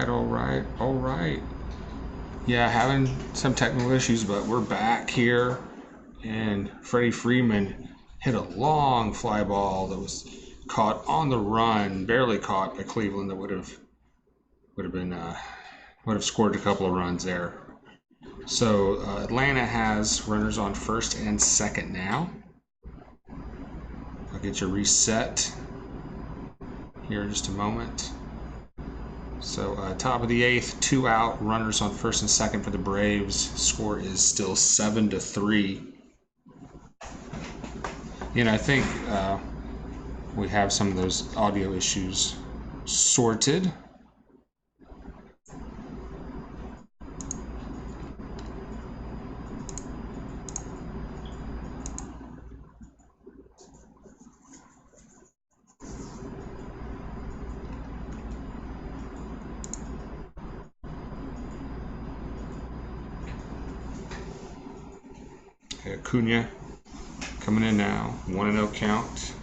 all right. Yeah, having some technical issues, but we're back here. And Freddie Freeman hit a long fly ball that was caught on the run, barely caught by Cleveland. That would have scored a couple of runs there. So Atlanta has runners on first and second now. I'll get you reset here in just a moment. So top of the eighth, 2 out, runners on first and second for the Braves. Score is still 7-3. And I think we have some of those audio issues sorted. Okay, Acuna coming in now, 1-0 count.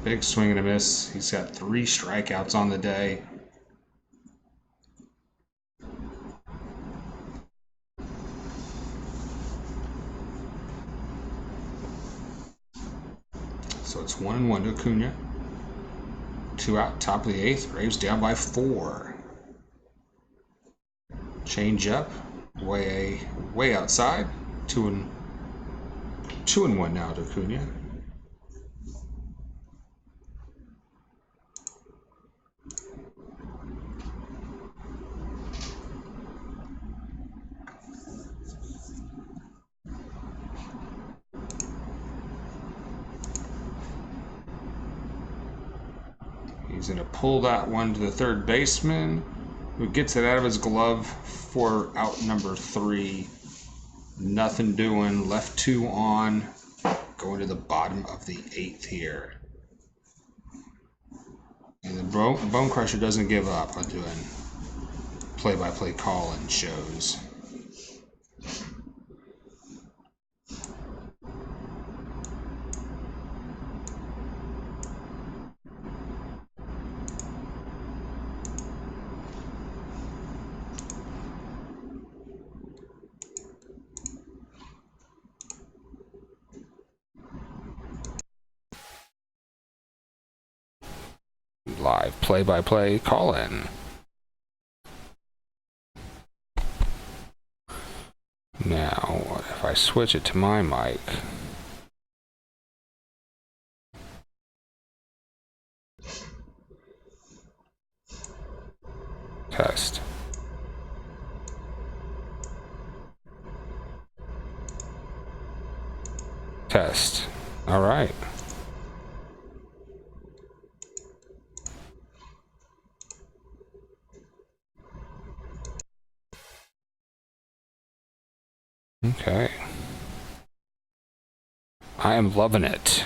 Big swing and a miss. He's got 3 strikeouts on the day. So it's 1-1 to Acuna. 2 out, top of the eighth. Braves down by 4. Change up, way outside. 2-1 now to Acuna. He's going to pull that one to the third baseman, who gets it out of his glove for out number 3. Nothing doing. Left 2 on. Going to the bottom of the 8th here. And the Bone Crusher doesn't give up on doing play-by-play call-in shows. Live play-by-play call-in. Now, if I switch it to my mic, test. Test. All right. Okay. I am loving it.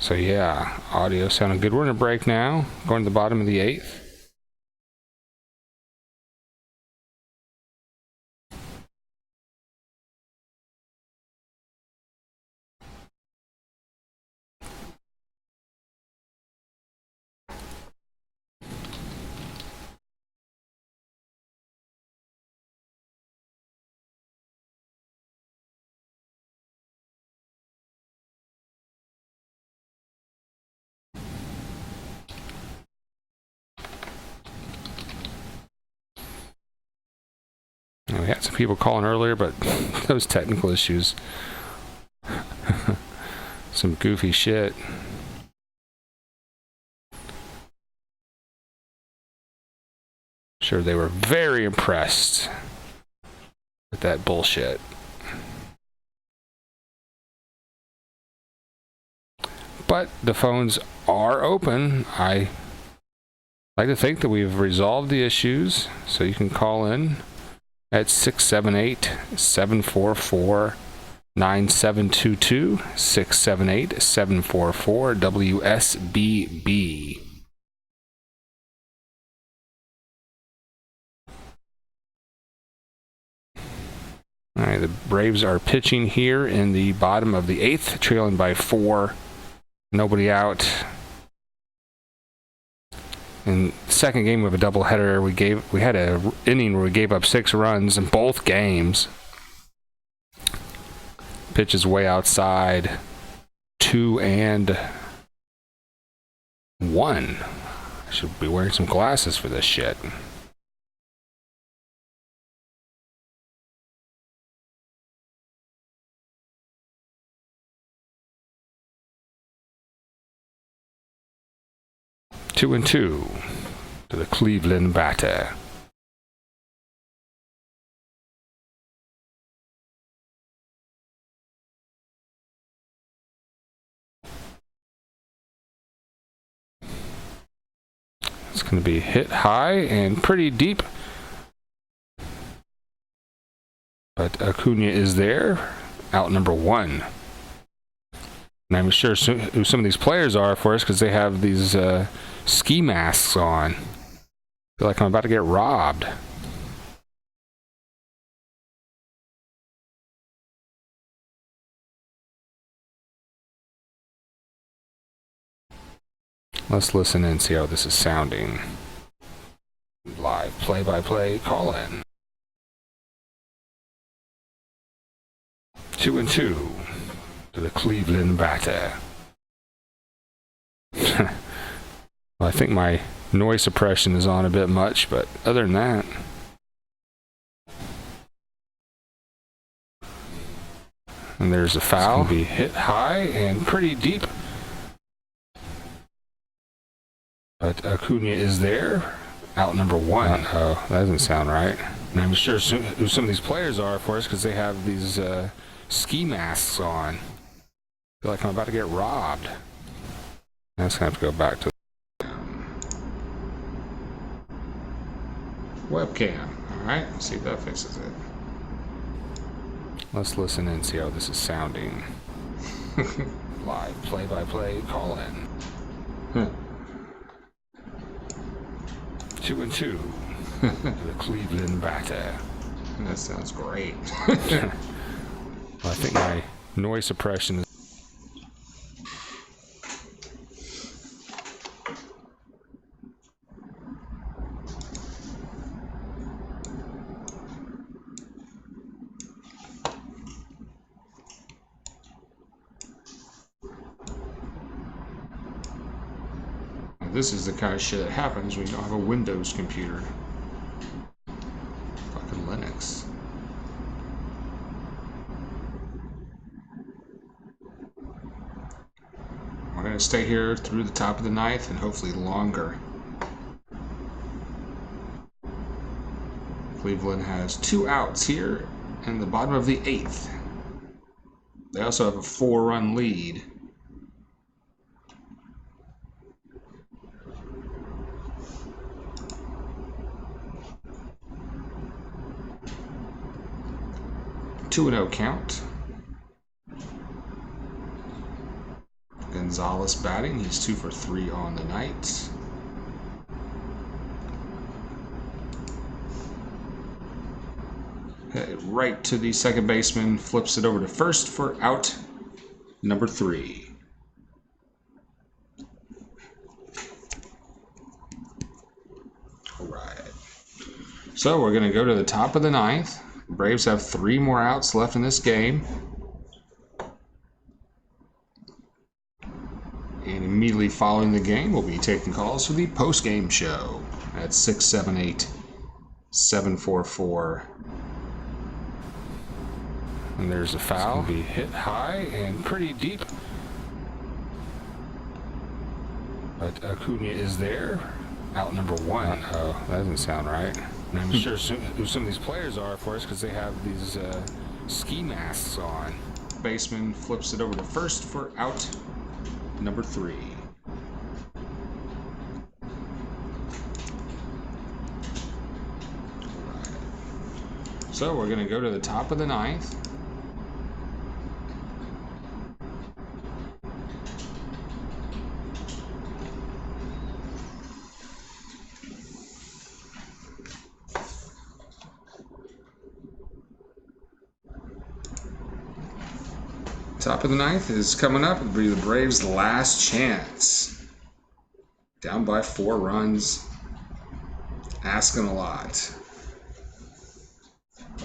So yeah, audio sounding good. We're in a break now. Going to the bottom of the 8th. We had some people calling earlier, but those technical issues. Some goofy shit. Sure, they were very impressed with that bullshit. But the phones are open. I like to think that we've resolved the issues, so you can call in at 678-744-9722, 678-744-WSBB. All right, the Braves are pitching here in the bottom of the 8th, trailing by 4. Nobody out. In the second game of a doubleheader, we had an inning where we gave up 6 runs in both games. Pitch is way outside. 2-1. I should be wearing some glasses for this shit. Two and two to the Cleveland batter. It's going to be hit high and pretty deep. But Acuna is there. Out number 1. And I'm sure who some of these players are for us because they have these ski masks on. I feel like I'm about to get robbed. Let's listen and see how this is sounding. Live play-by-play call-in. 2 and 2 to the Cleveland batter. Well, I think my noise suppression is on a bit much, but other than that. And there's a foul. It's gonna be hit high and pretty deep. But Acuna is there. Out number 1. Oh, that doesn't sound right. And I'm sure who some of these players are for us because they have these ski masks on. I feel like I'm about to get robbed. That's gonna have to go back to webcam. Alright, see if that fixes it. Let's listen and see how this is sounding. Live play-by-play call-in. 2 and 2 to the Cleveland batter. That sounds great. Well, I think my noise suppression is. This is the kind of shit that happens when you don't have a Windows computer. Fucking Linux. We're going to stay here through the top of the 9th and hopefully longer. Cleveland has 2 outs here in the bottom of the 8th. They also have a 4-run lead. Two and 0 count. Gonzalez batting. He's 2 for 3 on the night. Right to the second baseman. Flips it over to first for out number 3. All right. So we're going to go to the top of the 9th. Braves have 3 more outs left in this game. And immediately following the game, we'll be taking calls for the post-game show at 678-744. And there's a foul. It's gonna be hit high and pretty deep. But Acuna is there. Out number 1. Oh, that doesn't sound right. And I'm sure who some of these players are for us because they have these ski masks on. Baseman flips it over to first for out number 3. So we're going to go to the top of the 9th. Top of the 9th is coming up. It'll be the Braves' last chance. Down by 4 runs. Asking a lot.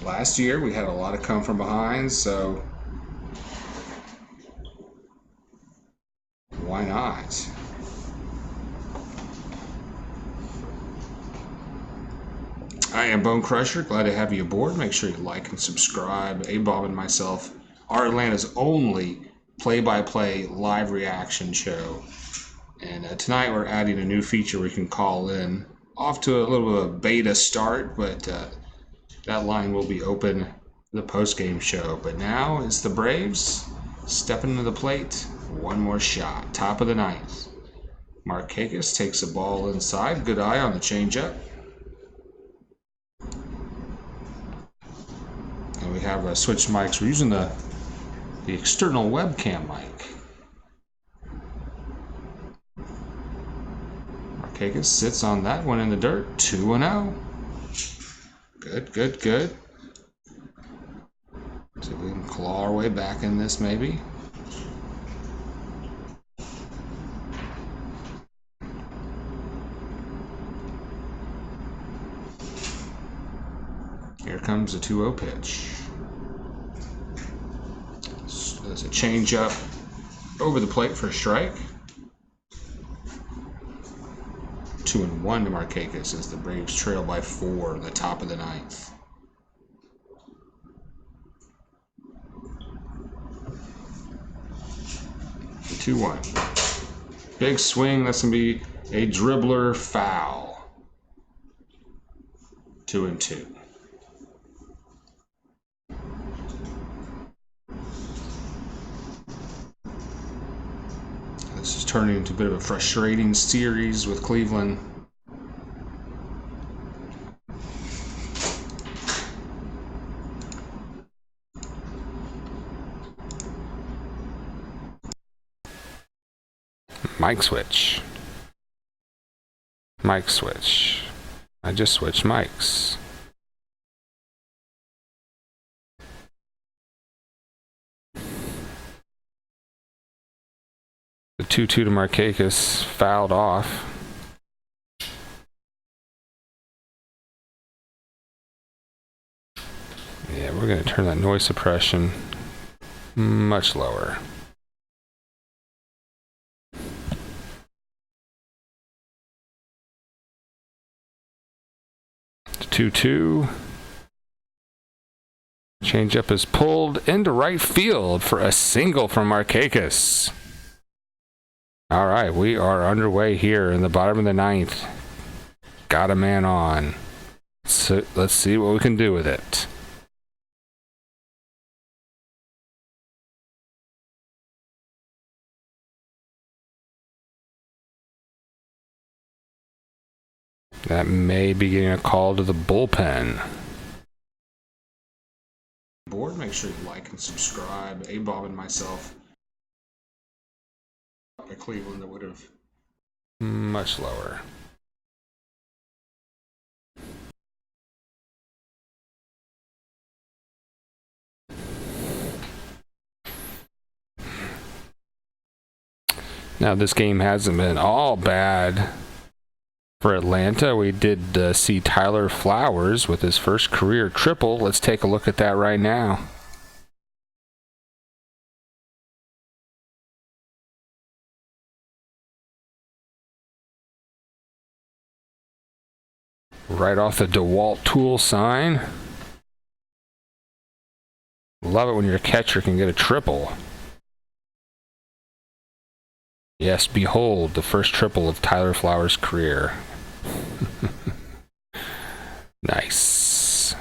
Last year we had a lot of come from behind, so why not? I am Bone Crusher. Glad to have you aboard. Make sure you like and subscribe. A-Bob and myself are Atlanta's only play-by-play live reaction show. And tonight we're adding a new feature we can call in. Off to a little bit of a beta start, but that line will be open the post-game show. But now it's the Braves stepping to the plate. One more shot. Top of the ninth. Markakis takes the ball inside. Good eye on the changeup. And we have switched mics. We're using the external webcam mic. Markakis sits on that one in the dirt. 2-0. Good, good, good. So we can claw our way back in this maybe. Here comes a 2-0 pitch. There's a changeup over the plate for a strike. 2-1 to Markakis as the Braves trail by 4 in the top of the ninth. The 2-1. Big swing. That's going to be a dribbler foul. 2-2. This is turning into a bit of a frustrating series with Cleveland. Mic switch. Mic switch. I just switched mics. The 2-2 to Markakis fouled off. Yeah, we're going to turn that noise suppression much lower. The 2-2. Changeup is pulled into right field for a single from Markakis. All right, we are underway here in the bottom of the ninth. Got a man on. So let's see what we can do with it. That may be getting a call to the bullpen. Board, make sure you like and subscribe. A-Bob and myself. By Cleveland that would have much lower. Now this game hasn't been all bad for Atlanta. We did see Tyler Flowers with his first career triple. Let's take a look at that right now. Right off the DeWalt tool sign. Love it when your catcher can get a triple. Yes, behold, the first triple of Tyler Flowers' career. Nice.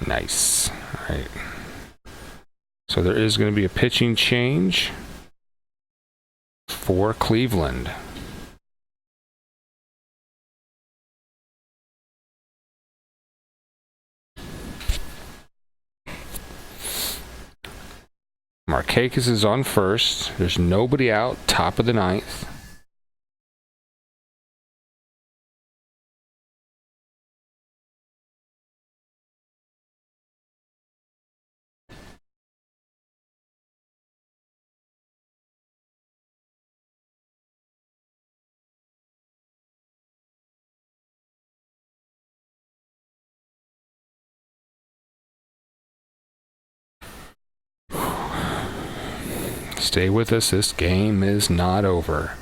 Nice. All right. So there is going to be a pitching change for Cleveland. Markakis is on first. There's nobody out. Top of the ninth. Stay with us. This game is not over.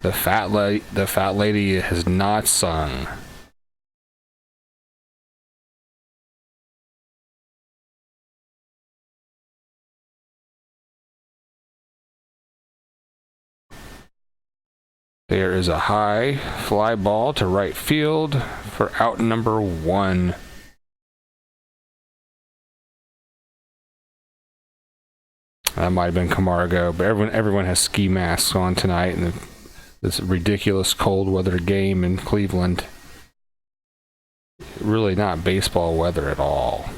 The fat lady has not sung. There is a high fly ball to right field for out number 1. That might have been Camargo, but everyone has ski masks on tonight in this ridiculous cold weather game in Cleveland. Really not baseball weather at all.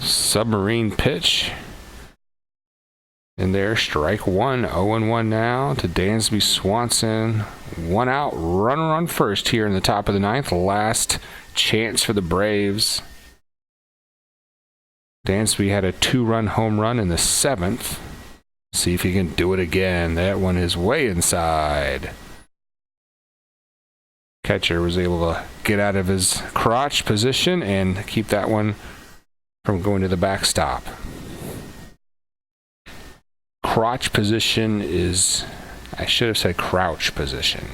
Submarine pitch. In there, strike 1, 0-1 now to Dansby Swanson. 1 out, runner on first here in the top of the 9th. Last chance for the Braves. Dansby had a 2-run home run in the 7th. See if he can do it again. That one is way inside. Catcher was able to get out of his crotch position and keep that one from going to the backstop. Crotch position is, I should have said crouch position.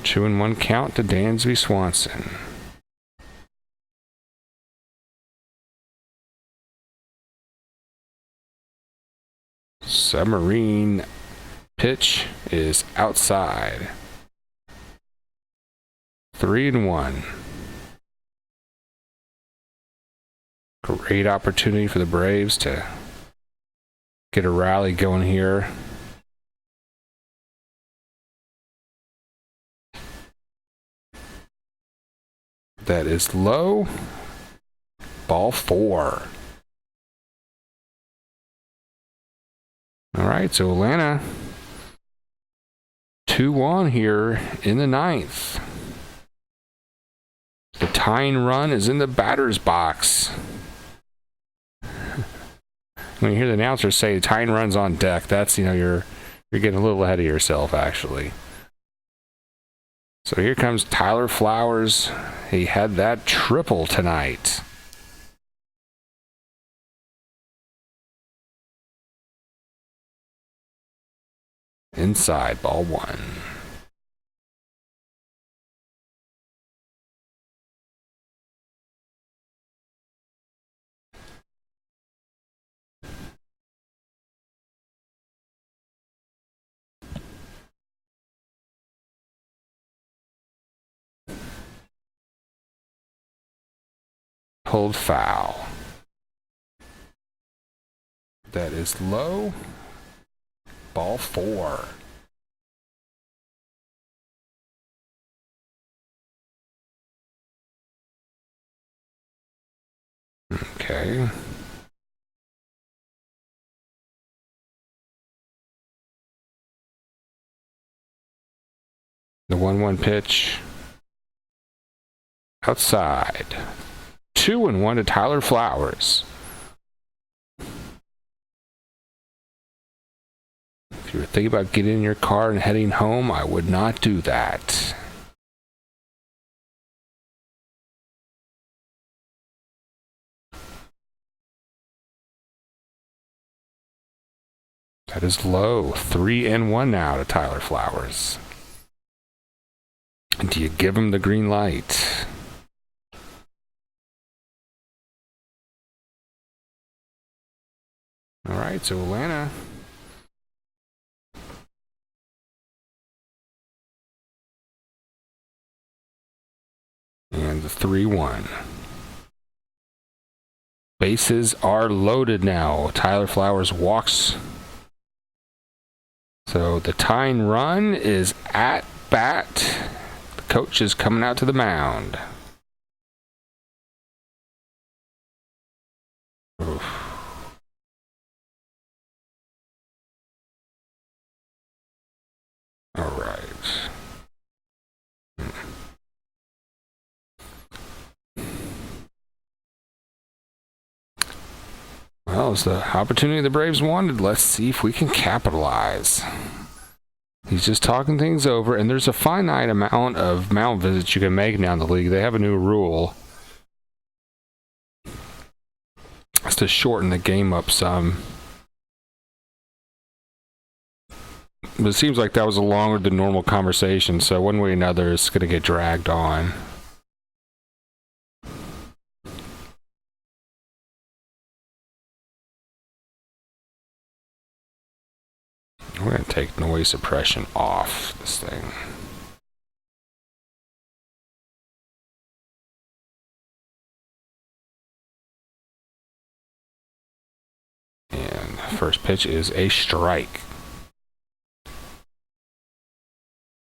Two and one count to Dansby Swanson. Submarine pitch is outside. 3-1. Great opportunity for the Braves to get a rally going here. That is low. Ball 4. All right, so Atlanta 2-1 here in the 9th. The tying run is in the batter's box. When you hear the announcer say tying run's on deck, that's, you're getting a little ahead of yourself, actually. So here comes Tyler Flowers. He had that triple tonight. Inside, ball 1. Pulled foul. That is low. Ball 4. Okay. The 1-1 pitch. Outside. 2-1 to Tyler Flowers. If you were thinking about getting in your car and heading home, I would not do that. That is low. 3-1 now to Tyler Flowers. And do you give him the green light? All right, so Atlanta and the 3-1. Bases are loaded now. Tyler Flowers walks. So the tying run is at bat. The coach is coming out to the mound. Oof. All right. Well, it's the opportunity the Braves wanted. Let's see if we can capitalize. He's just talking things over, and there's a finite amount of mound visits you can make now in the league. They have a new rule. It's to shorten the game up some. But it seems like that was a longer than normal conversation, so one way or another it's going to get dragged on. We're going to take noise suppression off this thing. And first pitch is a strike.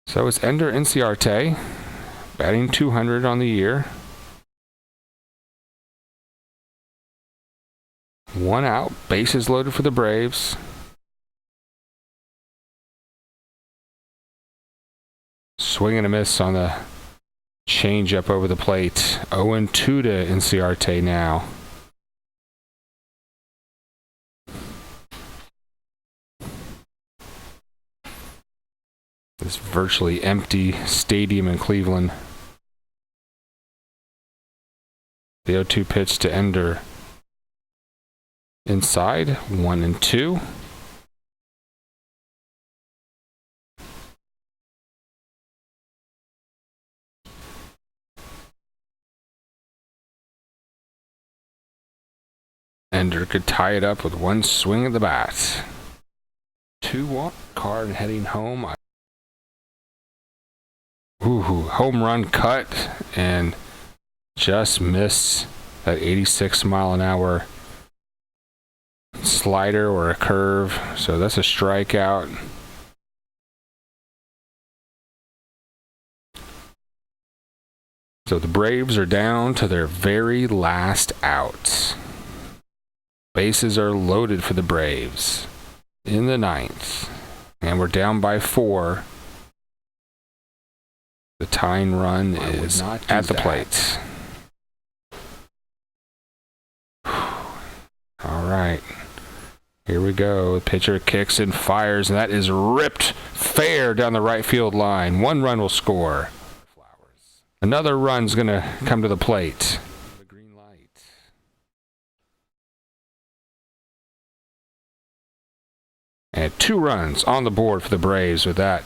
So it's Ender Inciarte, batting 200 on the year. 1 out, bases loaded for the Braves. Swing and a miss on the change up over the plate. 0-2 to Inciarte now. This virtually empty stadium in Cleveland. The 0-2 pitch to Ender. Inside, 1-2. Ender could tie it up with one swing of the bat. 2-1. Card heading home. Ooh, home run cut and just missed that 86 mile an hour slider or a curve. So that's a strikeout. So the Braves are down to their very last out. Bases are loaded for the Braves in the 9th. And we're down by 4. The tying run is at the plate. All right. Here we go. The pitcher kicks and fires, and that is ripped fair down the right field line. 1 run will score. Another run's going to come to the plate. The green light. And 2 runs on the board for the Braves with that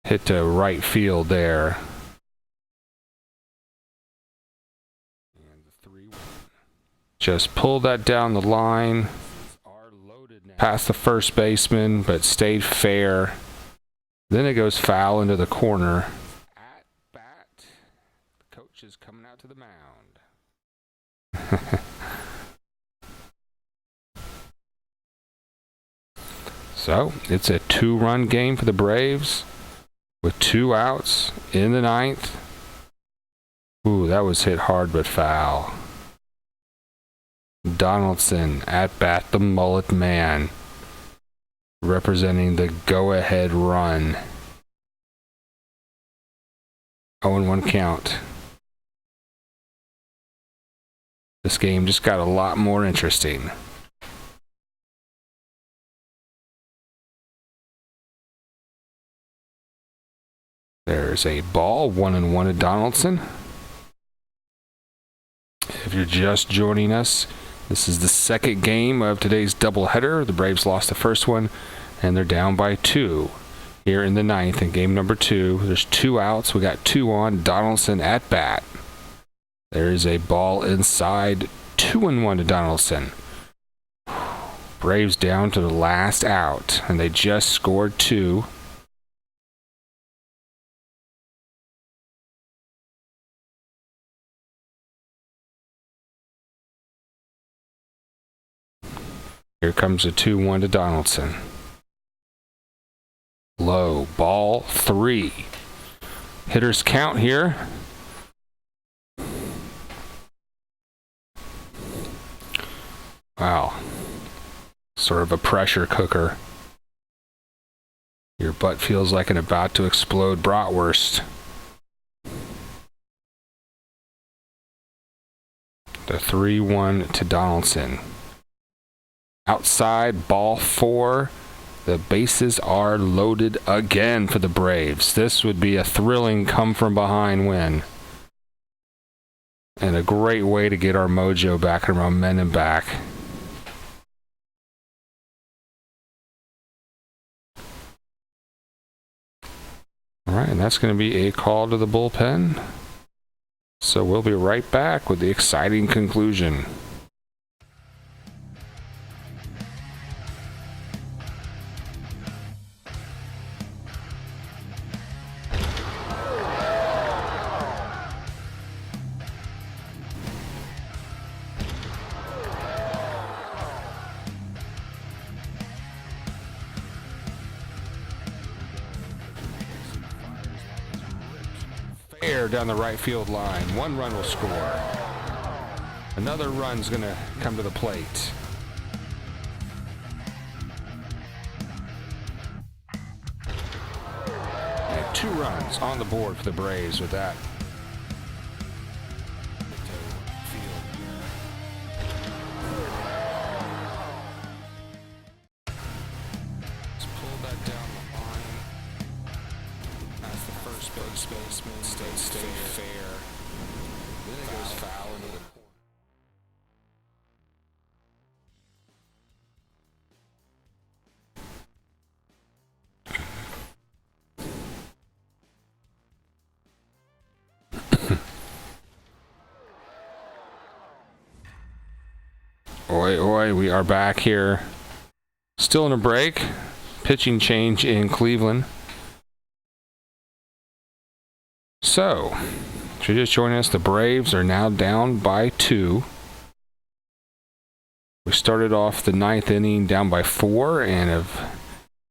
hit to right field there. And the 3 just pulled that down the line. Past the first baseman, but stayed fair. Then it goes foul into the corner. At bat. The coach is coming out to the mound. So, it's a 2-run game for the Braves. With 2 outs in the 9th. Ooh, that was hit hard but foul. Donaldson at bat, the mullet man, representing the go-ahead run. 0-1 count. This game just got a lot more interesting. There's a ball, 1-1 to Donaldson. If you're just joining us, this is the second game of today's doubleheader. The Braves lost the first one, and they're down by 2 here in the 9th in game number 2. There's 2 outs. We got 2 on. Donaldson at bat. There is a ball inside, 2-1 to Donaldson. Braves down to the last out, and they just scored 2. Here comes a 2-1 to Donaldson. Low, ball 3. hitters count here. Wow. Sort of a pressure cooker. Your butt feels like an about to explode bratwurst. The 3-1 to Donaldson. Outside, ball 4. The bases are loaded again for the Braves. This would be a thrilling come-from-behind win. And a great way to get our mojo back and momentum back. All right, and that's going to be a call to the bullpen. So we'll be right back with the exciting conclusion. Down the right field line. 1 run will score. Another run's going to come to the plate. And 2 runs on the board for the Braves with that. Let's pull that down the line. That's the first baseman. Stay fair. Then it goes foul into the corner. Oi, we are back here. Still in a break. Pitching change in Cleveland. So, if you're just joining us, the Braves are now down by 2. We started off the 9th inning down by 4 and have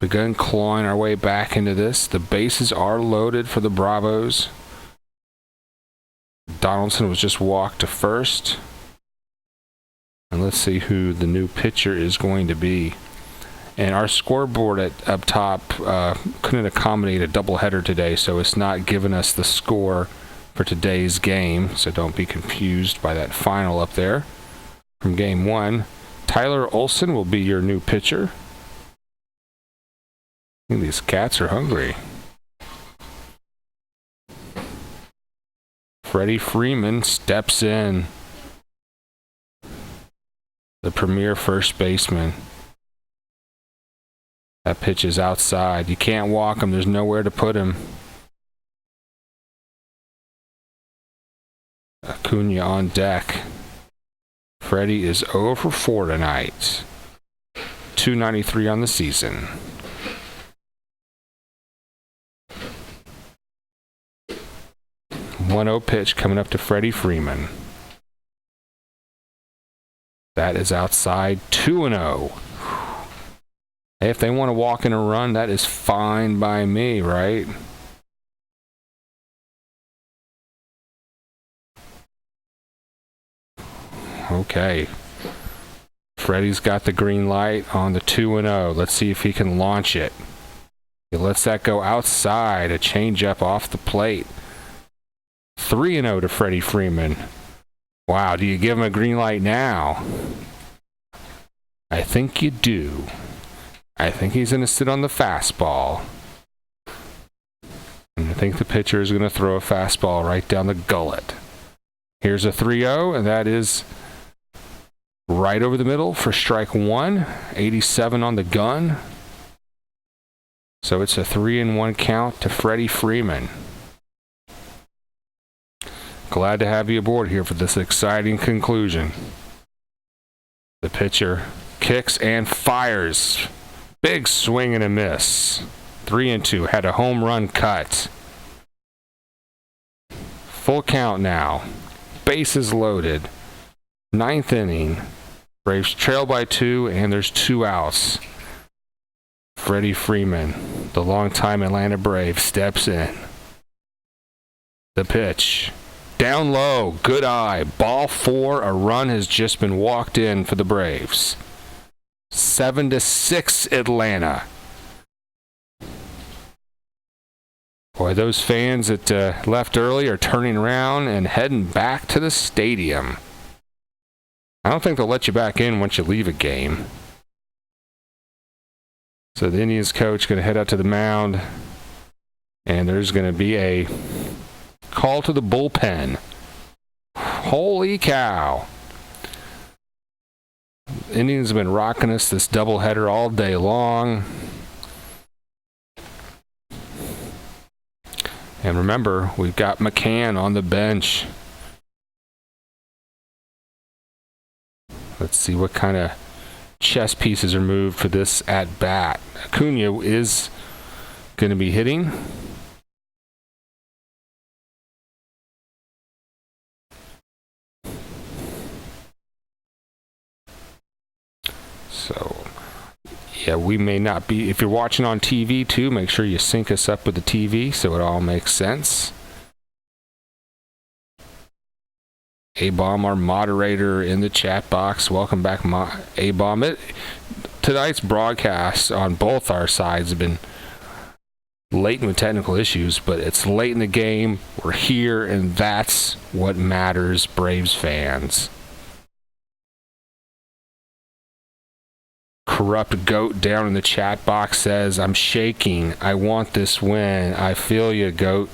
begun clawing our way back into this. The bases are loaded for the Bravos. Donaldson was just walked to first. And let's see who the new pitcher is going to be. And our scoreboard up top couldn't accommodate a doubleheader today, so it's not giving us the score for today's game. So don't be confused by that final up there. From game 1, Tyler Olson will be your new pitcher. I think these cats are hungry. Freddie Freeman steps in. The premier first baseman. That pitch is outside. You can't walk him. There's nowhere to put him. Acuna on deck. Freddie is 0 for 4 tonight. .293 on the season. .1-0 pitch coming up to Freddie Freeman. That is outside. 2-0. If they want to walk in a run, that is fine by me, right? Okay. Freddie's got the green light on the 2-0. Let's see if he can launch it. He lets that go outside. A changeup off the plate. 3-0 to Freddie Freeman. Wow, do you give him a green light now? I think you do. I think he's going to sit on the fastball. And I think the pitcher is going to throw a fastball right down the gullet. Here's a 3-0, and that is right over the middle for strike 1. 87 on the gun. So it's a 3-1 count to Freddie Freeman. Glad to have you aboard here for this exciting conclusion. The pitcher kicks and fires. Big swing and a miss. 3-2. Had a home run cut. Full count now. Bases loaded. 9th inning. Braves trail by 2, and there's 2 outs. Freddie Freeman, the longtime Atlanta Brave, steps in. The pitch. Down low. Good eye. Ball 4. A run has just been walked in for the Braves. 7-6 Atlanta. Boy, those fans that left early are turning around and heading back to the stadium. I don't think they'll let you back in once you leave a game. So the Indians coach going to head out to the mound, and there's going to be a call to the bullpen. Holy cow. Indians have been rocking us this doubleheader all day long. And remember, we've got McCann on the bench. Let's see what kind of chess pieces are moved for this at bat. Acuna is going to be hitting. So, yeah, we may not be. If you're watching on TV too, make sure you sync us up with the TV so it all makes sense. A-Bomb, our moderator in the chat box. Welcome back, A-Bomb. Tonight's broadcast on both our sides have been latent with technical issues, but it's late in the game. We're here, and that's what matters, Braves fans. Corrupt Goat down in the chat box says, I'm shaking. I want this win. I feel you, Goat.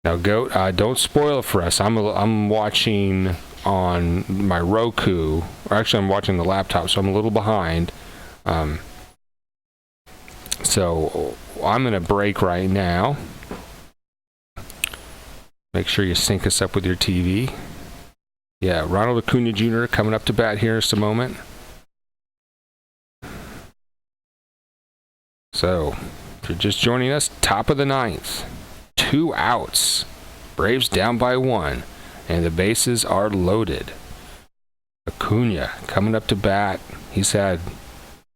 Now, Goat, don't spoil it for us. I'm watching on my Roku, or actually I'm watching the laptop, so I'm a little behind. So I'm going to break right now. Make sure you sync us up with your TV. Yeah, Ronald Acuna Jr. coming up to bat here in just a moment. So, if you're just joining us, top of the ninth. 2 outs. Braves down by 1. And the bases are loaded. Acuna coming up to bat. He's had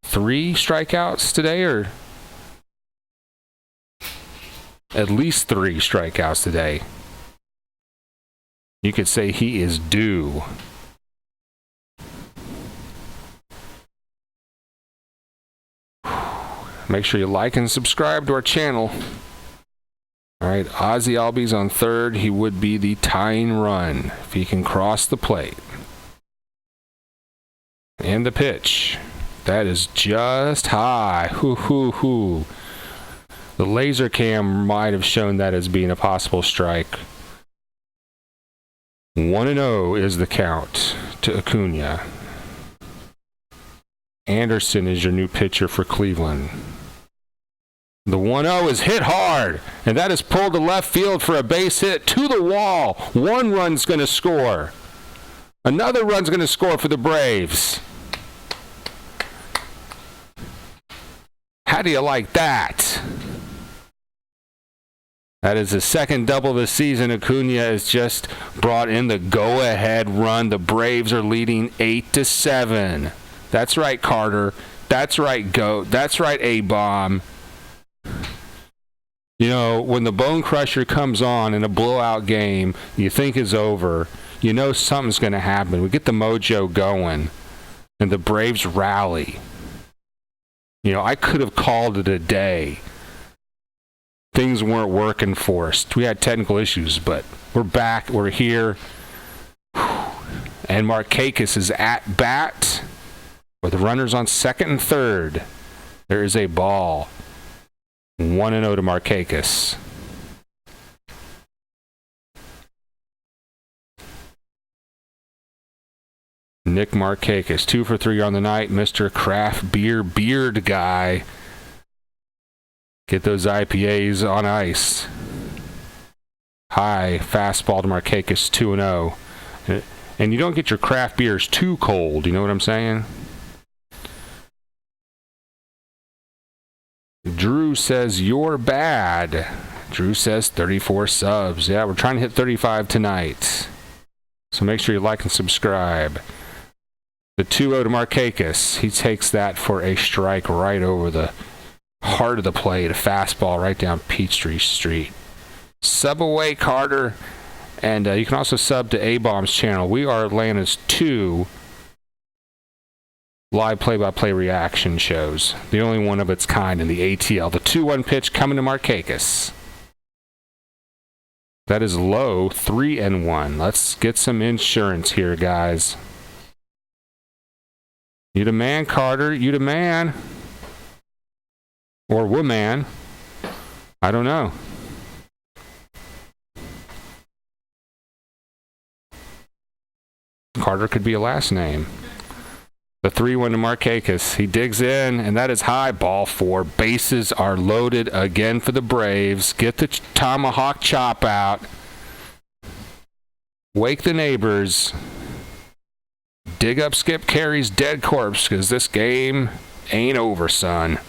3 strikeouts today, or at least 3 strikeouts today. You could say he is due. Make sure you like and subscribe to our channel. All right, Ozzy Albies on third. He would be the tying run if he can cross the plate. And the pitch. That is just high. Hoo, hoo, hoo. The laser cam might have shown that as being a possible strike. 1-0 is the count to Acuna. Anderson is your new pitcher for Cleveland. The 1-0 is hit hard, and that is pulled to left field for a base hit to the wall. 1 run's going to score. Another run's going to score for the Braves. How do you like that? That is the second double this season. Acuna has just brought in the go-ahead run. The Braves are leading 8-7. That's right, Carter. That's right, Goat. That's right, A-Bomb. You know, when the Bone Crusher comes on in a blowout game you think is over, you know something's going to happen. We get the mojo going, and the Braves rally. You know, I could have called it a day. Things weren't working for us. We had technical issues, but we're back. We're here. And Markakis is at bat with runners on second and third. There is a ball. 1-0 to Markakis. Nick Markakis, 2 for 3 on the night. Mr. Craft Beer Beard Guy. Get those IPAs on ice. High fastball to Markakis, 2-0. And you don't get your craft beers too cold, you know what I'm saying? Drew says, you're bad. Drew says 34 subs. Yeah, we're trying to hit 35 tonight. So make sure you like and subscribe. The 2-0 to Markakis. He takes that for a strike right over the heart of the plate. A fastball right down Peachtree Street. Sub away, Carter. And you can also sub to A-Bomb's channel. We are Atlanta's 2 live play-by-play reaction shows. The only one of its kind in the ATL. The 2-1 pitch coming to Markakis. That is low, 3-1. Let's get some insurance here, guys. You the man, Carter. You the man. Or woman. I don't know. Carter could be a last name. The 3-1 to Markakis. He digs in, and that is high. Ball 4. Bases are loaded again for the Braves. Get the tomahawk chop out. Wake the neighbors. Dig up Skip Carey's dead corpse, because this game ain't over, son.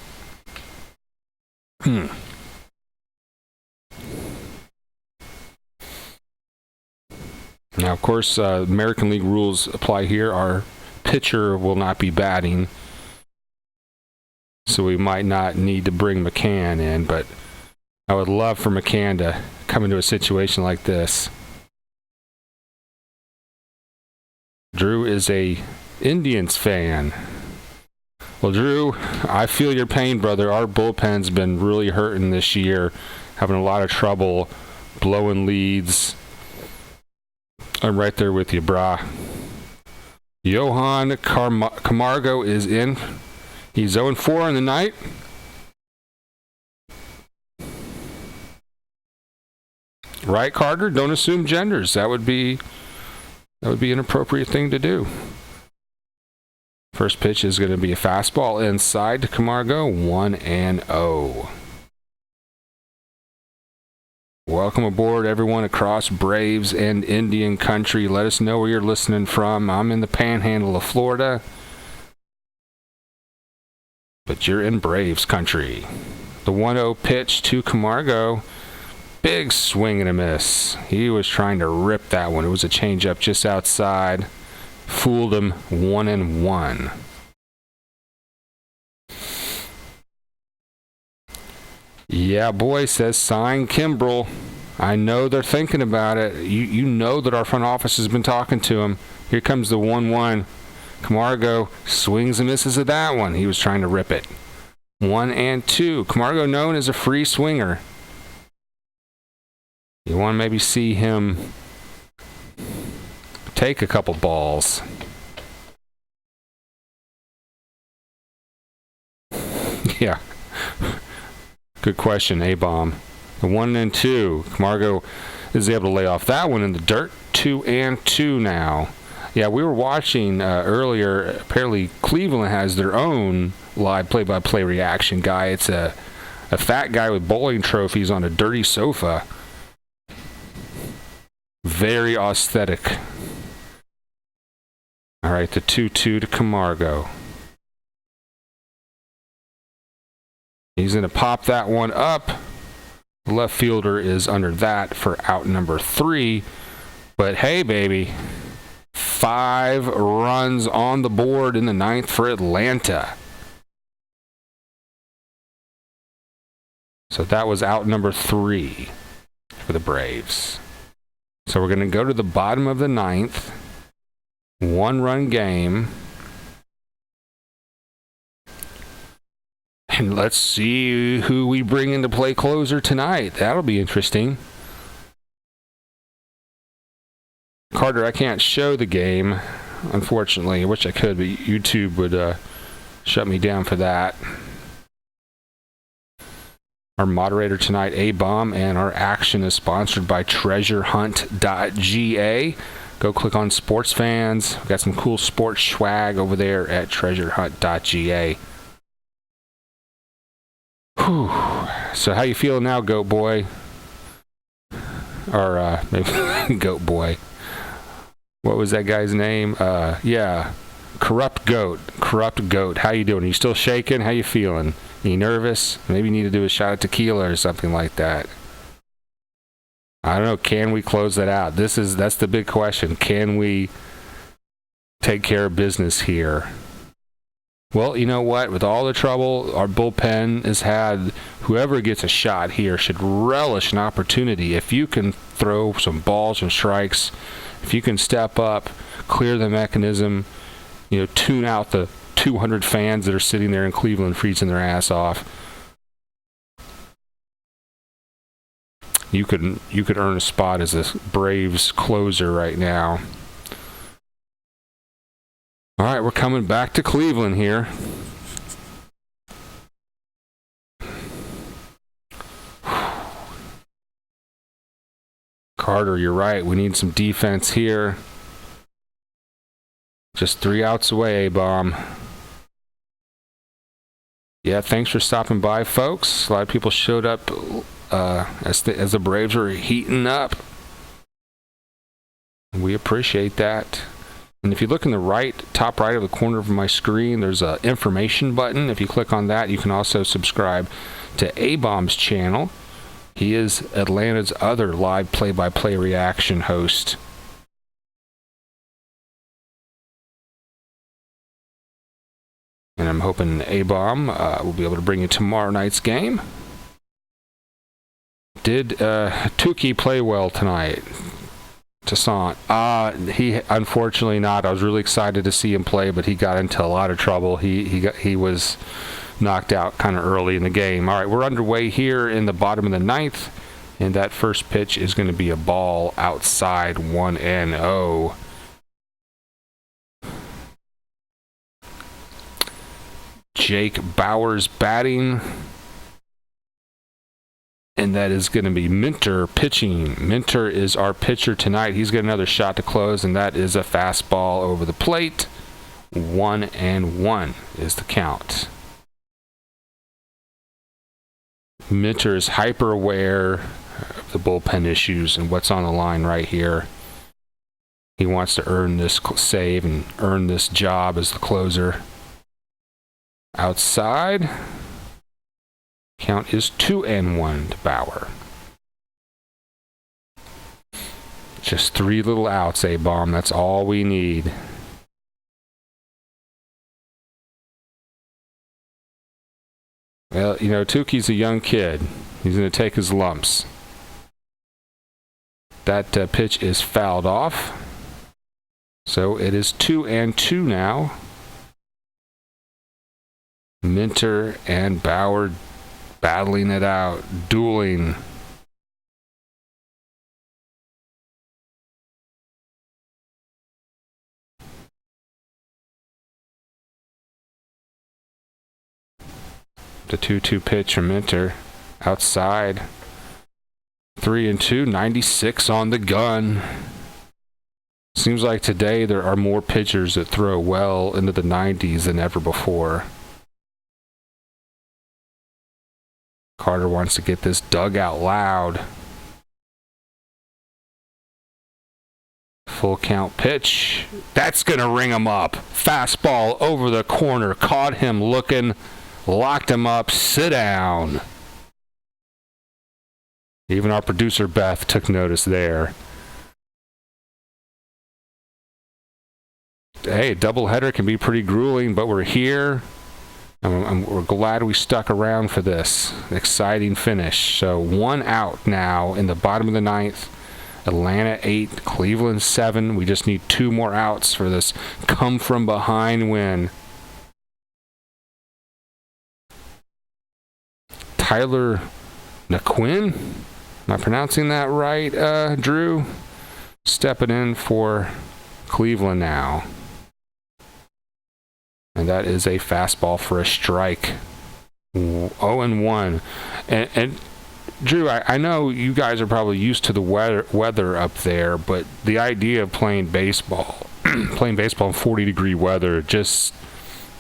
Now, of course, American League rules apply here. Our pitcher will not be batting, so we might not need to bring McCann in, but I would love for McCann to come into a situation like this. Drew is a Indians fan. Well, Drew, I feel your pain, brother. Our bullpen's been really hurting this year, having a lot of trouble blowing leads. I'm right there with you, brah. Johan Camargo is in. He's 0-4 in the night. Right, Carter? Don't assume genders. That would be an appropriate thing to do. First pitch is going to be a fastball inside to Camargo, 1-0. Welcome aboard, everyone across Braves and Indian country. Let us know where you're listening from. I'm in the panhandle of Florida, but you're in Braves country. The 1-0 pitch to Camargo. Big swing and a miss. He was trying to rip that one. It was a changeup just outside. Fooled him, 1-1. Yeah, boy, says sign Kimbrel. I know they're thinking about it. You know that our front office has been talking to him. Here comes the 1-1. Camargo swings and misses at that one. He was trying to rip it. 1-2. Camargo known as a free swinger. You want to maybe see him take a couple balls. Yeah. Good question, A-Bomb. The 1-2. Camargo is able to lay off that one in the dirt. 2-2 now. Yeah, we were watching earlier. Apparently, Cleveland has their own live play-by-play reaction guy. It's a fat guy with bowling trophies on a dirty sofa. Very aesthetic. All right, the 2-2 to Camargo. He's going to pop that one up. The left fielder is under that for out number 3. But hey, baby, 5 runs on the board in the 9th for Atlanta. So that was out number 3 for the Braves. So we're going to go to the bottom of the 9th. 1-run game. And let's see who we bring in to play closer tonight. That'll be interesting. Carter, I can't show the game, unfortunately. I wish I could, but YouTube would shut me down for that. Our moderator tonight, A-Bomb, and our action is sponsored by treasurehunt.ga. Go click on sports fans. We've got some cool sports swag over there at treasurehunt.ga. Whew. So how you feeling now, Goat Boy? Or maybe Goat Boy. What was that guy's name? Yeah, Corrupt Goat. Corrupt Goat. How you doing? Are you still shaking? How you feeling? Are you nervous? Maybe you need to do a shot of tequila or something like that. I don't know. Can we close that out? That's the big question. Can we take care of business here? Well, you know what? With all the trouble our bullpen has had, whoever gets a shot here should relish an opportunity. If you can throw some balls and strikes, if you can step up, clear the mechanism, tune out the 200 fans that are sitting there in Cleveland freezing their ass off, you could earn a spot as a Braves closer right now. All right, we're coming back to Cleveland here. Carter, you're right. We need some defense here. Just 3 outs away, A-Bomb. Yeah, thanks for stopping by, folks. A lot of people showed up as the Braves were heating up. We appreciate that. And if you look in the top right of the corner of my screen, there's an information button. If you click on that, you can also subscribe to A-Bomb's channel. He is Atlanta's other live play-by-play reaction host. And I'm hoping A-Bomb will be able to bring you tomorrow night's game. Did Tukey play well tonight? Toussaint. He unfortunately not. I was really excited to see him play, but he got into a lot of trouble. He was knocked out kind of early in the game. All right, we're underway here in the bottom of the 9th, and that first pitch is going to be a ball outside 1-0. Jake Bauer's batting. And that is going to be Minter pitching. Minter is our pitcher tonight. He's got another shot to close, and that is a fastball over the plate. 1-1 is the count. Minter is hyper aware of the bullpen issues and what's on the line right here. He wants to earn this save and earn this job as the closer. Outside. Count is 2-1 to Bauer. Just 3 little outs, A-Bomb. That's all we need. Well, Tukey's a young kid. He's going to take his lumps. That pitch is fouled off. So it is 2-2 now. Minter and Bauer battling it out, dueling. The 2-2 pitch from Minter. Outside. 3-2, 96 on the gun. Seems like today there are more pitchers that throw well into the 90s than ever before. Carter wants to get this dug out loud. Full count pitch. That's going to ring him up. Fastball over the corner. Caught him looking. Locked him up. Sit down. Even our producer Beth took notice there. Hey, doubleheader can be pretty grueling, but we're here. We're glad we stuck around for this exciting finish. So 1 out now in the bottom of the 9th. Atlanta 8, Cleveland 7. We just need 2 more outs for this come from behind win. Tyler Naquin? Am I pronouncing that right, Drew? Stepping in for Cleveland now. And that is a fastball for a strike. 0-1. And Drew, I know you guys are probably used to the weather up there, but the idea of playing baseball in 40-degree weather just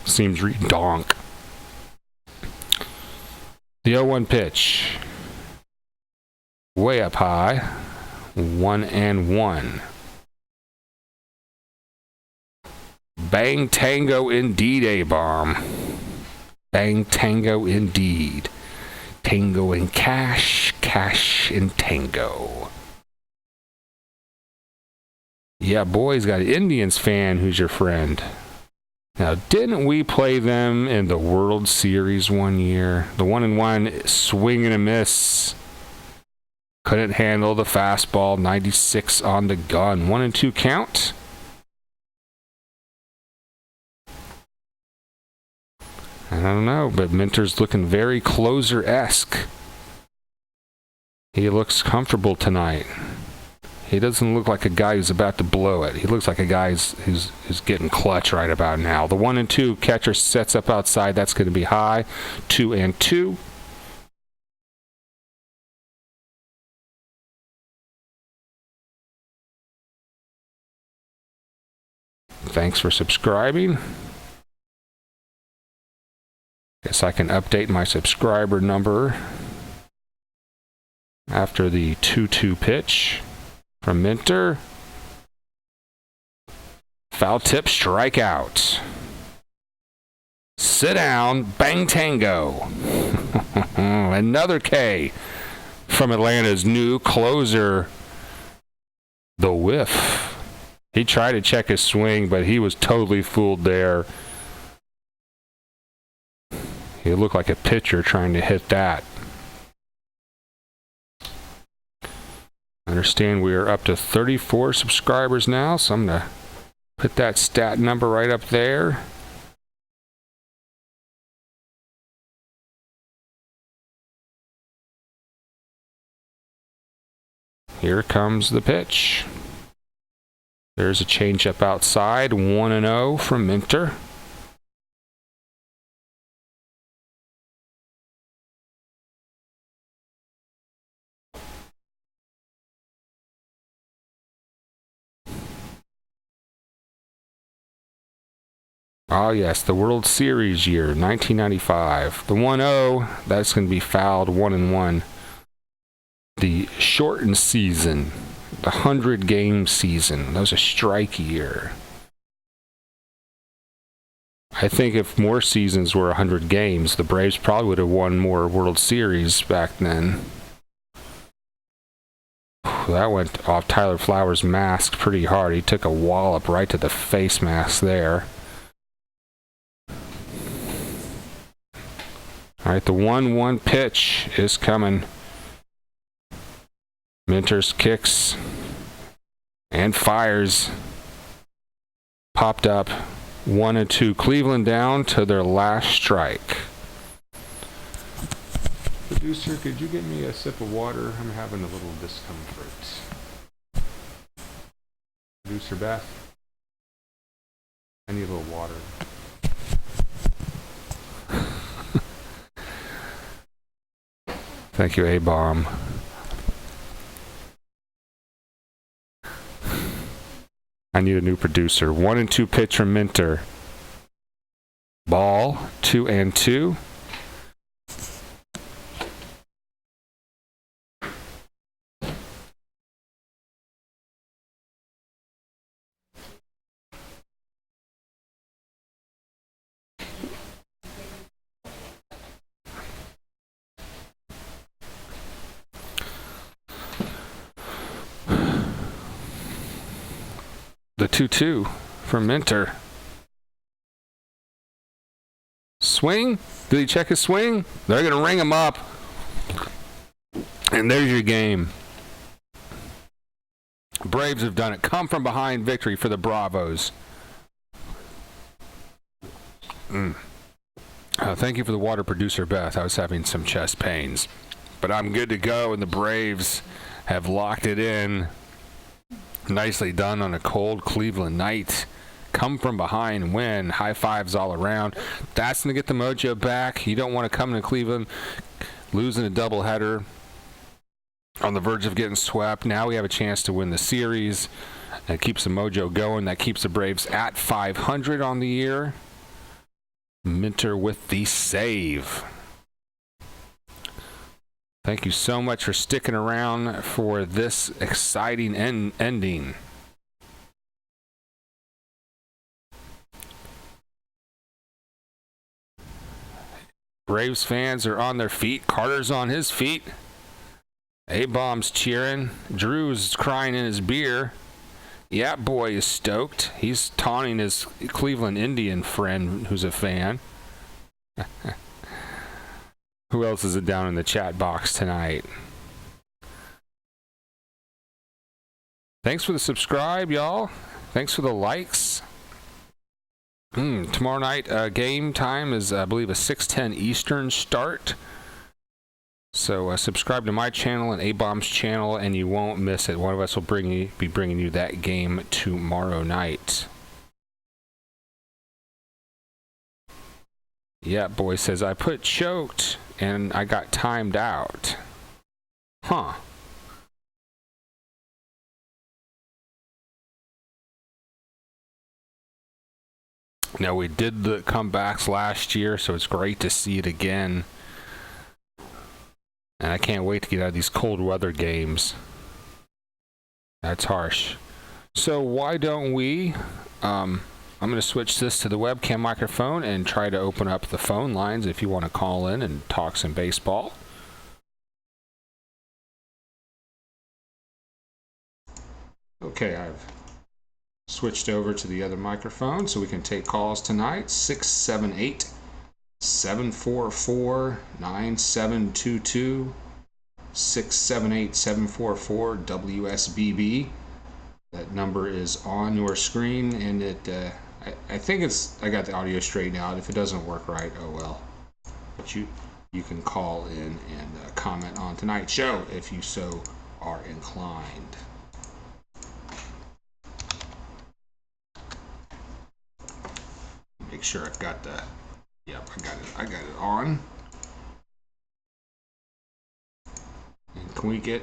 seems donk. The 0-1 pitch. Way up high. 1-1. Bang tango indeed, A-Bomb. Bang tango indeed. Tango and cash, cash and tango. Yeah, boy's got an Indians fan who's your friend. Now, didn't we play them in the World Series one year? The 1-1 swing and a miss. Couldn't handle the fastball. 96 on the gun. 1-2 count. I don't know, but Minter's looking very closer-esque. He looks comfortable tonight. He doesn't look like a guy who's about to blow it. He looks like a guy who's getting clutch right about now. The 1-2 catcher sets up outside. That's going to be high. 2-2. Thanks for subscribing. Guess I can update my subscriber number after the 2-2 pitch from Minter. Foul tip, strikeout. Sit down, bang tango. Another K from Atlanta's new closer, the whiff. He tried to check his swing, but he was totally fooled there. He looked like a pitcher trying to hit that. Understand we are up to 34 subscribers now, so I'm going to put that stat number right up there. Here comes the pitch. There's a changeup outside, 1-0 from Minter. Oh, yes, the World Series year, 1995. The 1-0, that's going to be fouled, 1-1. The shortened season, the 100-game season, that was a strike year. I think if more seasons were 100 games, the Braves probably would have won more World Series back then. That went off Tyler Flowers' mask pretty hard. He took a wallop right to the face mask there. All right, the 1-1 pitch is coming. Minter's kicks and fires. Popped up. 1-2. Cleveland down to their last strike. Producer, could you get me a sip of water? I'm having a little discomfort. Producer Beth, I need a little water. Thank you, A-Bomb. I need a new producer. 1-2 pitch from Minter. Ball, 2-2. The 2-2 from Minter. Swing? Did he check his swing? They're going to ring him up. And there's your game. Braves have done it. Come from behind victory for the Bravos. Thank you for the water, Producer Beth. I was having some chest pains. But I'm good to go, and the Braves have locked it in. Nicely done on a cold Cleveland night. Come from behind, win. High fives all around. That's going to get the mojo back. You don't want to come to Cleveland losing a doubleheader on the verge of getting swept. Now we have a chance to win the series. That keeps the mojo going. That keeps the Braves at 500 on the year. Minter with the save. Thank you so much for sticking around for this exciting ending. Braves fans are on their feet. Carter's on his feet. A-Bomb's cheering. Drew's crying in his beer. Yeah, boy is stoked. He's taunting his Cleveland Indian friend who's a fan. Who else is it down in the chat box tonight? Thanks for the subscribe, y'all. Thanks for the likes. Tomorrow night, game time is, I believe, a 6:10 Eastern start. So subscribe to my channel and A-Bomb's channel, and you won't miss it. One of us will be bringing you that game tomorrow night. Yeah, boy says, I put choked, and I got timed out. Huh. Now, we did the comebacks last year, so it's great to see it again. And I can't wait to get out of these cold weather games. That's harsh. So why don't we... I'm going to switch this to the webcam microphone and try to open up the phone lines if you want to call in and talk some baseball. Okay, I've switched over to the other microphone so we can take calls tonight. 678-744-9722. 678-744 WSBB. That number is on your screen, and I think I got the audio straightened out. If it doesn't work right, oh well. But you can call in and comment on tonight's show if you so are inclined. Make sure I've got the, yep, I got it on. And can we get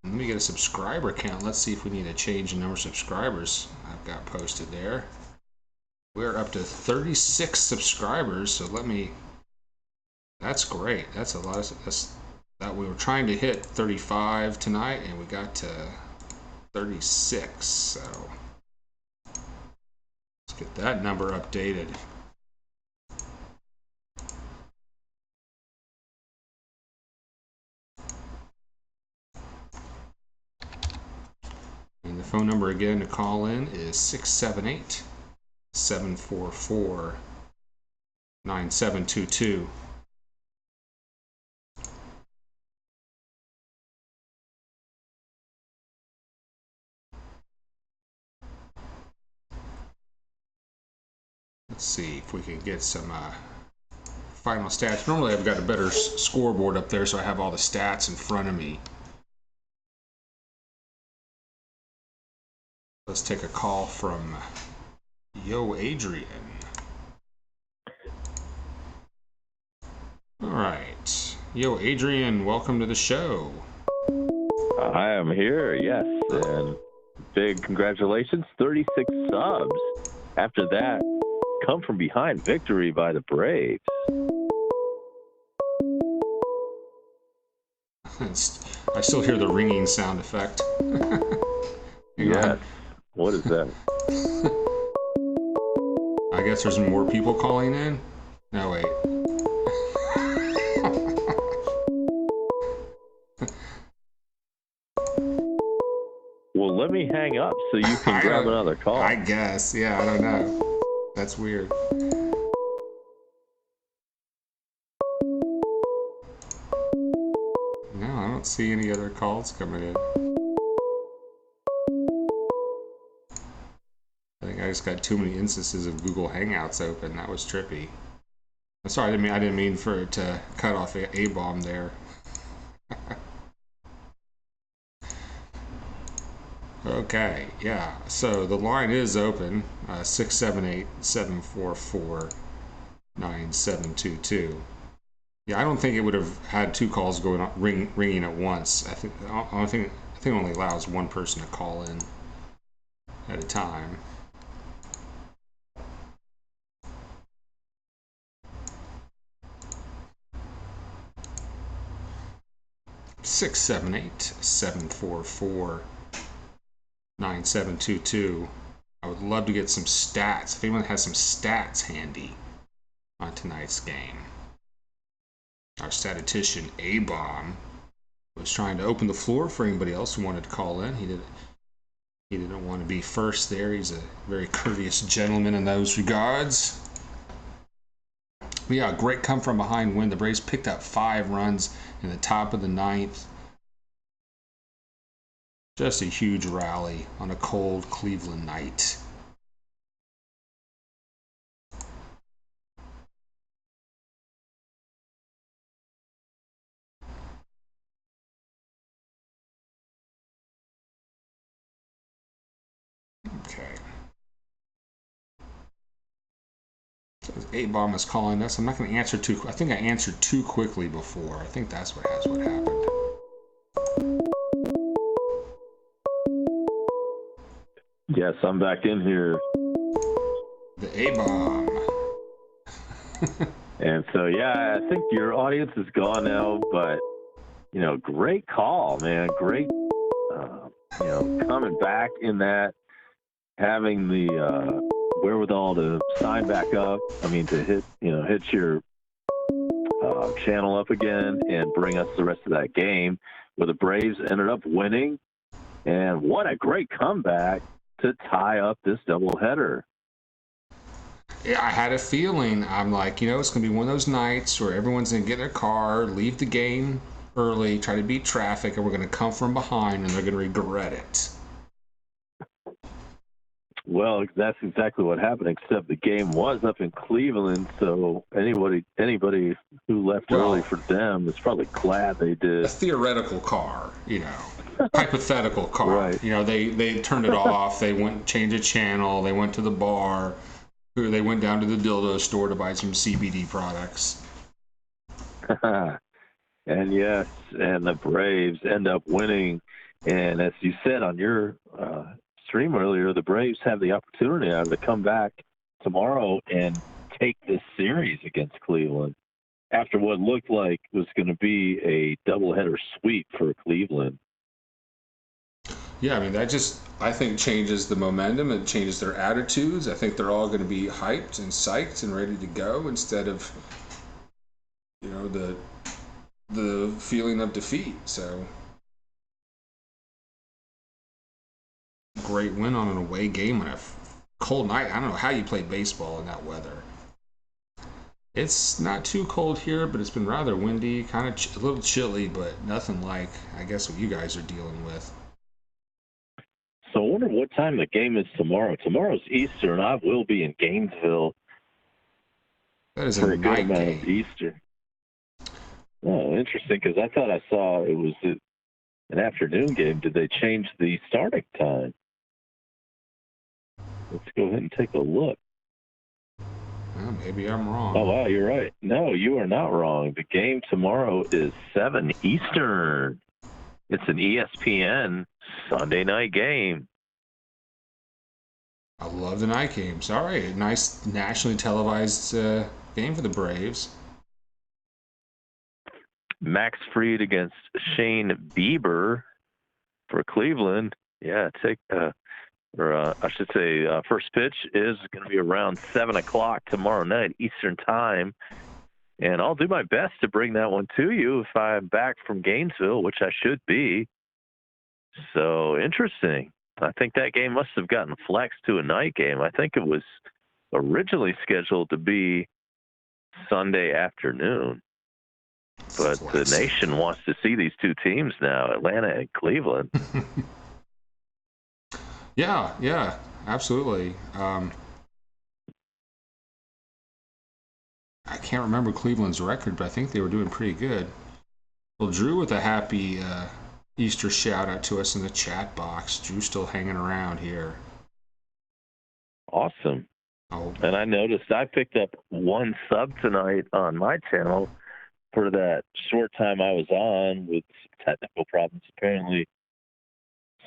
let me get a subscriber count. Let's see if we need to change the number of subscribers I've got posted there. We're up to 36 subscribers, so that's great. That's a lot that we were trying to hit 35 tonight, and we got to 36, so let's get that number updated. And the phone number again to call in is 678-744-9722. Let's see if we can get some final stats. Normally I've got a better scoreboard up there, so I have all the stats in front of me. Let's take a call from Yo Adrian. All right. Yo Adrian, welcome to the show. I am here, yes, and big congratulations, 36 subs. After that, come from behind victory by the Braves. I still hear the ringing sound effect. Yes. What is that? I guess there's more people calling in. No, wait. Well, let me hang up so you can grab another call. I guess. Yeah, I don't know. That's weird. No, I don't see any other calls coming in. I think I just got too many instances of Google Hangouts open. That was trippy. I'm sorry, I didn't mean for it to cut off A-bomb there. Okay, yeah. So the line is open. 678-744-9722. Yeah, I don't think it would have had two calls going on, ringing at once. I think it only allows one person to call in at a time. Six, 778-744-9722. I would love to get some stats. If anyone has some stats handy on tonight's game. Our statistician A-Bomb was trying to open the floor for anybody else who wanted to call in. He did. He didn't want to be first there. He's a very courteous gentleman in those regards. But yeah, great come from behind win. The Braves picked up 5 runs in the top of the 9th. Just a huge rally on a cold Cleveland night. Okay. A-Bomb is calling us. I'm not going to answer too. I think I answered too quickly before. I think that's what happened. Yes, I'm back in here. The A-Bomb. And so, yeah, I think your audience is gone now, but, great call, man. Great, coming back in that, having the wherewithal to sign back up. I mean, to hit your channel up again and bring us the rest of that game where the Braves ended up winning. And what a great comeback to tie up this doubleheader. Yeah, I had a feeling. I'm like, it's going to be one of those nights where everyone's going to get in their car, leave the game early, try to beat traffic, and we're going to come from behind, and they're going to regret it. Well, that's exactly what happened, except the game was up in Cleveland, so anybody who left early for them is probably glad they did. A theoretical car, hypothetical car. Right. They turned it off. They went change a channel. They went to the bar. Or they went down to the dildo store to buy some CBD products. And yes, and the Braves end up winning. And as you said on your stream earlier, the Braves have the opportunity to come back tomorrow and take this series against Cleveland after what looked like was going to be a doubleheader sweep for Cleveland. Yeah, I mean, that just, I think, changes the momentum. It changes their attitudes. I think they're all going to be hyped and psyched and ready to go instead of, the feeling of defeat. So, great win on an away game on a cold night. I don't know how you play baseball in that weather. It's not too cold here, but it's been rather windy, kind of a little chilly, but nothing like, I guess, what you guys are dealing with. So I wonder what time the game is tomorrow. Tomorrow's Easter, and I will be in Gainesville. That is a night game. Easter. Oh, interesting, because I thought I saw it was an afternoon game. Did they change the starting time? Let's go ahead and take a look. Well, maybe I'm wrong. Oh, wow, you're right. No, you are not wrong. The game tomorrow is 7 Eastern. It's an ESPN Sunday night game. I love the night games. All right, nice nationally televised game for the Braves. Max Fried against Shane Bieber for Cleveland. Yeah, first pitch is going to be around 7 o'clock tomorrow night Eastern time. And I'll do my best to bring that one to you if I'm back from Gainesville, which I should be. So interesting. I think that game must have gotten flexed to a night game. I think it was originally scheduled to be Sunday afternoon. But the nation wants to see these two teams now, Atlanta and Cleveland. Yeah, absolutely. I can't remember Cleveland's record, but I think they were doing pretty good. Well, Drew with a happy Easter shout out to us in the chat box. Drew's still hanging around here. Awesome. Oh. And I noticed I picked up 1 sub tonight on my channel for that short time I was on with technical problems. Apparently,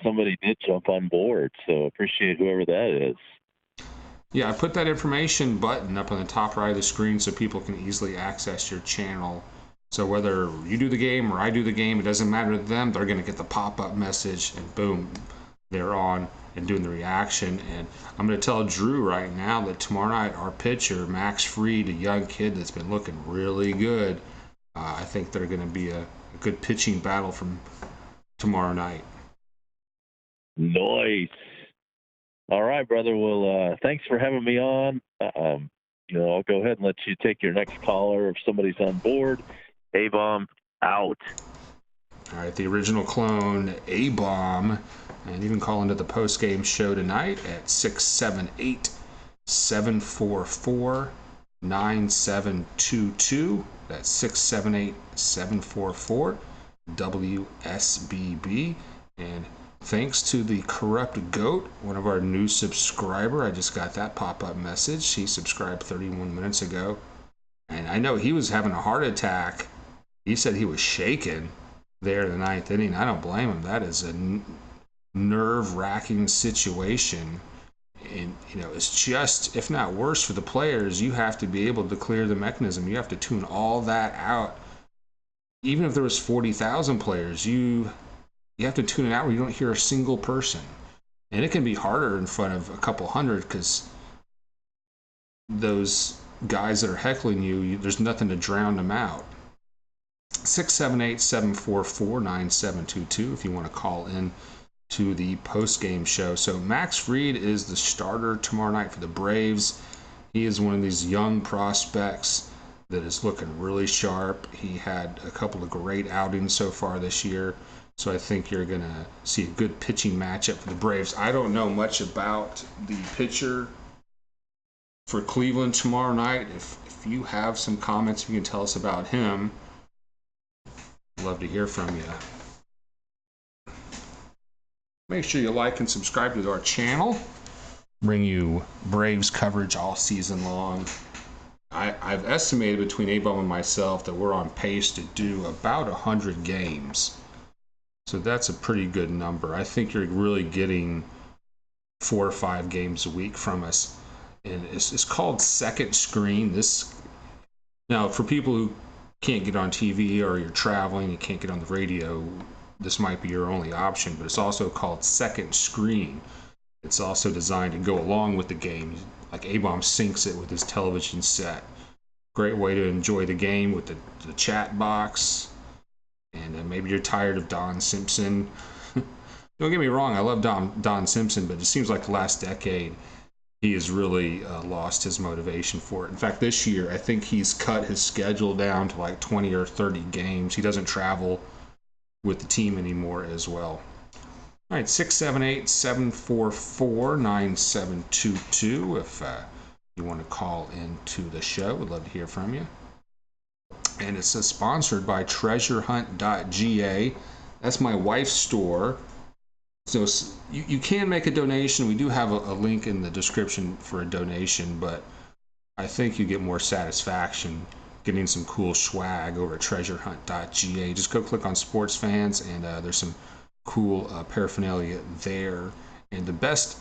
somebody did jump on board, so appreciate whoever that is. Yeah, I put that information button up on the top right of the screen so people can easily access your channel. So whether you do the game or I do the game, it doesn't matter to them. They're going to get the pop-up message, and boom, they're on and doing the reaction. And I'm going to tell Drew right now that tomorrow night, our pitcher, Max Fried, a young kid that's been looking really good, I think they're going to be a good pitching battle from tomorrow night. Nice. All right, brother. Well, thanks for having me on. I'll go ahead and let you take your next caller if somebody's on board. A-Bomb out. All right, the original clone, A-Bomb, and you can call into the post-game show tonight at 678-744-9722. That's 678-744-WSBB. And thanks to the Corrupt Goat, one of our new subscriber. I just got that pop-up message. He subscribed 31 minutes ago. And I know he was having a heart attack. He said he was shaking there in the ninth inning. I don't blame him. That is a nerve-wracking situation. And, it's just, if not worse for the players, you have to be able to clear the mechanism. You have to tune all that out. Even if there was 40,000 players, you have to tune it out where you don't hear a single person. And it can be harder in front of a couple hundred because those guys that are heckling you, there's nothing to drown them out. 678-744-9722 if you want to call in to the post-game show. So Max Fried is the starter tomorrow night for the Braves. He is one of these young prospects that is looking really sharp. He had a couple of great outings so far this year. So I think you're going to see a good pitching matchup for the Braves. I don't know much about the pitcher for Cleveland tomorrow night. If you have some comments you can tell us about him, I'd love to hear from you. Make sure you like and subscribe to our channel. Bring you Braves coverage all season long. I've estimated between A-Bomb and myself that we're on pace to do about 100 games. So that's a pretty good number. I think you're really getting 4 or 5 games a week from us. And it's called Second Screen. Now, for people who can't get on TV or you're traveling, you can't get on the radio, this might be your only option, but it's also called Second Screen. It's also designed to go along with the game. Like A-Bomb syncs it with his television set. Great way to enjoy the game with the chat box. And maybe you're tired of Don Simpson. Don't get me wrong, I love Don Simpson, but it seems like the last decade he has really lost his motivation for it. In fact, this year, I think he's cut his schedule down to like 20 or 30 games. He doesn't travel with the team anymore as well. All right, 678-744-9722 if you want to call into the show. We'd love to hear from you. And it's sponsored by treasurehunt.ga. That's my wife's store. So you can make a donation. We do have a link in the description for a donation, but I think you get more satisfaction getting some cool swag over at treasurehunt.ga. Just go click on Sports Fans, and there's some cool paraphernalia there. And the best,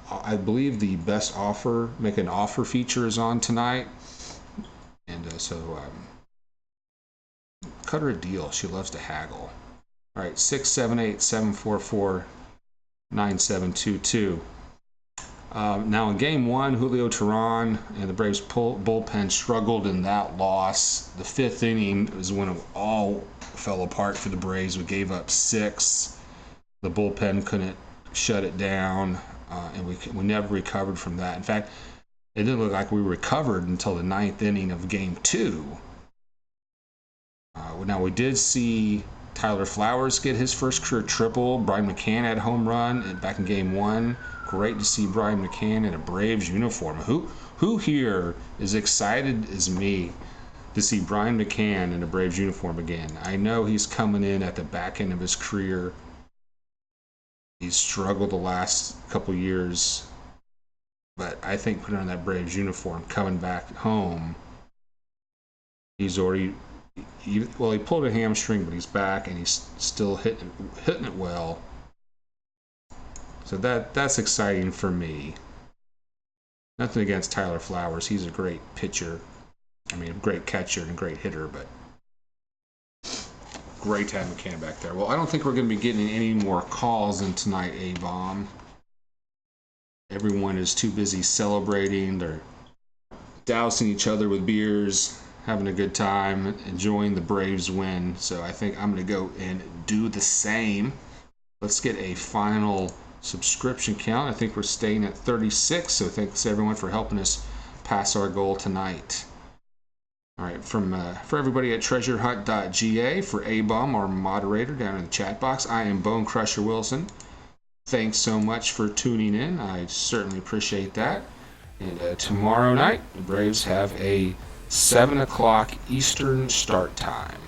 I believe the best offer, make an offer feature is on tonight. And so cut her a deal. She loves to haggle. All right, 678-744-9722. Now in game one, Julio Teheran and the Braves bullpen struggled in that loss. The fifth inning is when it all fell apart for the Braves. We gave up 6. The bullpen couldn't shut it down, and we never recovered from that. In fact, it didn't look like we recovered until the 9th inning of game 2. Now we did see Tyler Flowers get his first career triple. Brian McCann had home run back in game 1. Great to see Brian McCann in a Braves uniform. Who here is excited as me to see Brian McCann in a Braves uniform again? I know he's coming in at the back end of his career. He's struggled the last couple years, but I think putting on that Braves uniform, coming back home, he's already he pulled a hamstring, but he's back and he's still hitting it well. So that's exciting for me. Nothing against Tyler Flowers. He's a great pitcher. I mean, a great catcher and a great hitter, but great to have McCann back there. Well, I don't think we're going to be getting any more calls in tonight, A-Bomb. Everyone is too busy celebrating. They're dousing each other with beers, having a good time, enjoying the Braves win. So I think I'm going to go and do the same. Let's get a final subscription count. I think we're staying at 36, so thanks everyone for helping us pass our goal tonight. All right, for everybody at treasurehunt.ga, for A-Bomb, our moderator down in the chat box, I am Bone Crusher Wilson. Thanks so much for tuning in. I certainly appreciate that. And tomorrow night, the Braves have a 7 o'clock Eastern start time.